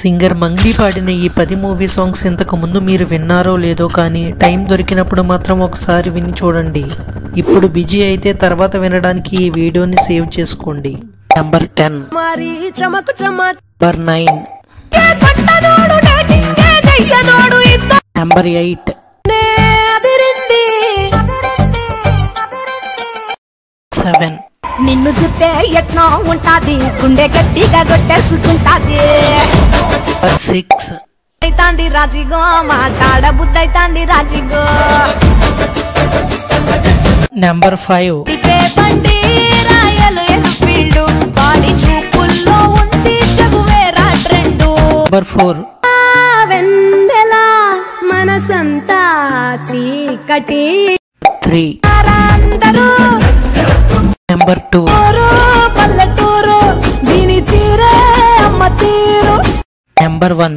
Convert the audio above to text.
Singer Mangli పాడిన ఈ 10 movie songs ఇంతకు ముందు మీరు విన్నారో లేదో కానీ టైం దొరికినప్పుడు మాత్రం ఒకసారి విని చూడండి. ఇప్పుడు బిజీ అయితే తర్వాత వినడానికి ఈ వీడియోని సేవ్ చేసుకోండి. నంబర్ 10, నంబర్ 9, నంబర్ 8, 7, నిన్ను చూస్తే ఎట్నో ఉంటాది, గుండె గట్టిగా కొట్టేసుకుంటాది. 6, అయితాంది రాజిగో, మాట్లాడ బుద్ధైతాంది రాజిగో. నంబర్ 5, బండి రాయలు ఎన్ఫీల్డ్, బాడీ చూపుల్లో ఉంది చగువేరా ట్రెండ్. నంబర్ 4, వెన్నెల మనసంతా చీకటి. 3, అందరూ నంబర్ 2, పల్లెటూరు దీని తీరే అమ్మ తీరు. నంబర్ 1,